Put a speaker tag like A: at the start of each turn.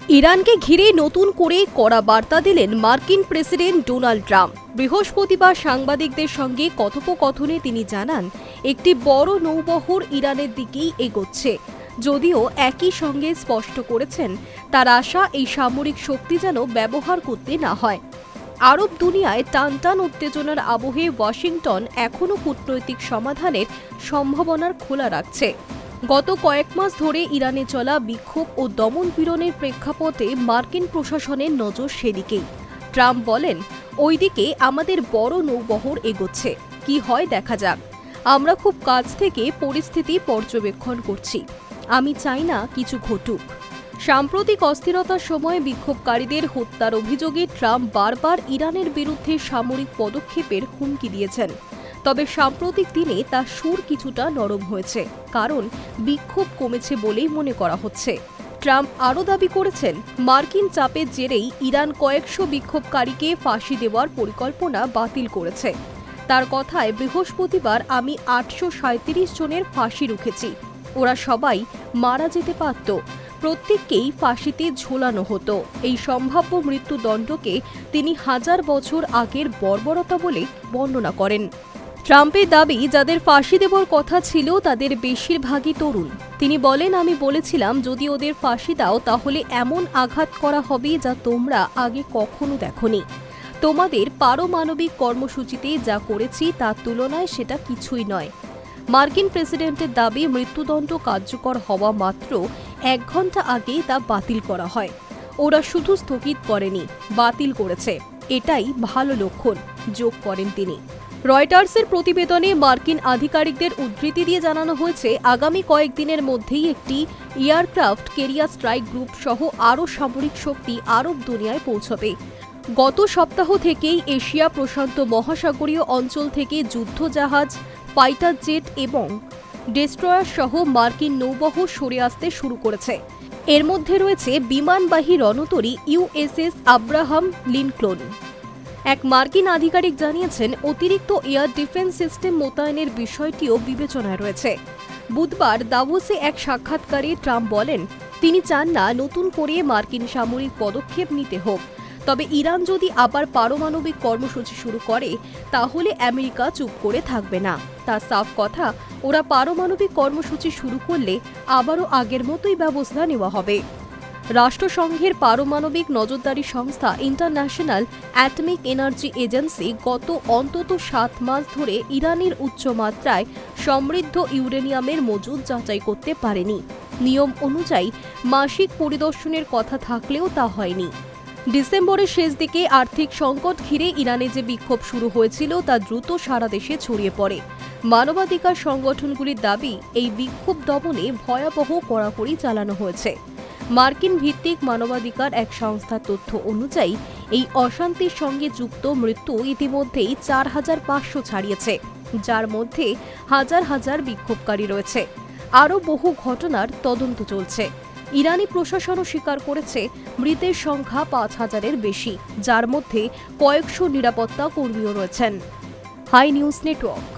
A: ইরানকে ঘিরে নতুন করে কড়া বার্তা দিলেন মার্কিন প্রেসিডেন্ট ডোনাল্ড ট্রাম্প। বৃহস্পতিবার সাংবাদিকদের সঙ্গে কথোপকথনে তিনি জানান, একটি বড় নৌবহর ইরানের দিকেই এগোচ্ছে। যদিও একই সঙ্গে স্পষ্ট করেছেন তার আশা এই সামরিক শক্তি যেন ব্যবহার করতে না হয়। আরব দুনিয়ায় টানটান উত্তেজনার আবহে ওয়াশিংটন এখনও কূটনৈতিক সমাধানের সম্ভাবনার খোলা রাখছে। গত কয়েক মাস ধরে ইরানে চলা বিক্ষোভ ও দমনপীড়নের প্রেক্ষাপটে মার্কিন প্রশাসনের নজর সেদিকেই। ট্রাম্প বলেন, ওইদিকে আমাদের বড় নৌবহর এগোচ্ছে, কি হয় দেখা যাক। আমরা খুব কাছ থেকে পরিস্থিতি পর্যবেক্ষণ করছি। আমি চাই না কিছু ঘটুক। সাম্প্রতিক অস্থিরতার সময় বিক্ষোভকারীদের হত্যার অভিযোগে ট্রাম্প বারবার ইরানের বিরুদ্ধে সামরিক পদক্ষেপের হুমকি দিয়েছেন। তবে সাম্প্রতিক দিনে তার সুর কিছুটা নরম হয়েছে, কারণ বিক্ষোভ কমেছে বলেই মনে করা হচ্ছে। ট্রাম্প আরও দাবি করেছেন, মার্কিন চাপের জেরেই ইরান কয়েকশো বিক্ষোভকারীকে ফাঁসি দেওয়ার পরিকল্পনা বাতিল করেছে। তার কথায়, বৃহস্পতিবার আমি 837 জনের ফাঁসি রুখেছি। ওরা সবাই মারা যেতে পারত, প্রত্যেককেই ফাঁসিতে ঝোলানো হতো। এই সম্ভাব্য মৃত্যুদণ্ডকে তিনি 1000 বছর আগের বর্বরতা বলে বর্ণনা করেন। ট্রাম্পের দাবি, যাদের ফাঁসি দেওয়ার কথা ছিল তাদের বেশিরভাগই তরুণ। তিনি বলেন, আমি বলেছিলাম যদি ওদের ফাঁসি দাও তাহলে এমন আঘাত করা হবে যা তোমরা আগে কখনো দেখোনি। তোমাদের পারমাণবিক কর্মসূচিতে যা করেছি তার তুলনায় সেটা কিছুই নয়। মার্কিন প্রেসিডেন্টের দাবি, মৃত্যুদণ্ড কার্যকর হওয়া মাত্র 1 ঘন্টা আগেই তা বাতিল করা হয়। ওরা শুধু স্থগিত করেনি, বাতিল করেছে। এটাই ভালো লক্ষণ, যোগ করেন তিনি। রয়টার্সের প্রতিবেদনে মার্কিন আধিকারিকদের উদ্ধৃতি দিয়ে জানানো হয়েছে, আগামী কয়েকদিনের মধ্যেই একটি এয়ারক্রাফট ক্যারিয়ার স্ট্রাইক গ্রুপ সহ আরও সামরিক শক্তি আরব দুনিয়ায় পৌঁছবে। গত সপ্তাহ থেকেই এশিয়া প্রশান্ত মহাসাগরীয় অঞ্চল থেকে যুদ্ধজাহাজ, ফাইটার জেট এবং ডেস্ট্রয়ার সহ মার্কিন নৌবহর সরে আসতে শুরু করেছে। এর মধ্যে রয়েছে বিমানবাহী রণতরী ইউএসএস আব্রাহাম লিনকোল্ন। এক মার্কিন আধিকারিক জানিয়েছেন, অতিরিক্ত এয়ার ডিফেন্স সিস্টেম মোতায়েনের বিষয়টিও বিবেচনায় রয়েছে। বুধবার দাভোসে এক সাক্ষাৎকারে ট্রাম্প বলেন, তিনি চান না নতুন করে মার্কিন সামরিক পদক্ষেপ নিতে হোক। তবে ইরান যদি আবার পারমাণবিক কর্মসূচি শুরু করে তাহলে আমেরিকা চুপ করে থাকবে না। তার সাফ কথা, ওরা পারমাণবিক কর্মসূচি শুরু করলে আবারও আগের মতোই ব্যবস্থা নেওয়া হবে। রাষ্ট্রসংঘের পারমাণবিক নজরদারি সংস্থা ইন্টারন্যাশনাল অ্যাটমিক এনার্জি এজেন্সি গত অন্তত 7 মাস ধরে ইরানের উচ্চমাত্রায় সমৃদ্ধ ইউরেনিয়ামের মজুদ যাচাই করতে পারেনি। নিয়ম অনুযায়ী মাসিক পরিদর্শনের কথা থাকলেও তা হয়নি। ডিসেম্বরের শেষ দিকে আর্থিক সংকট ঘিরে ইরানে যে বিক্ষোভ শুরু হয়েছিল তা দ্রুত সারা দেশে ছড়িয়ে পড়ে। মানবাধিকার সংগঠনগুলির দাবি, এই বিক্ষোভ দমনে ভয়াবহ কড়াকড়ি চালানো হয়েছে। মার্কিন ভিত্তিক মানবাধিকার এক সংস্থার তথ্য অনুযায়ী এই অশান্তির সঙ্গে যুক্ত মৃত্যু ইতিমধ্যেই 4500 ছাড়িয়েছে, যার মধ্যে হাজার হাজার বিক্ষোভকারী রয়েছে। আরও বহু ঘটনার তদন্ত চলছে। ইরানি প্রশাসনও স্বীকার করেছে মৃতের সংখ্যা 5000-এর বেশি, যার মধ্যে কয়েকশো নিরাপত্তা কর্মীও রয়েছেন। Hi News network.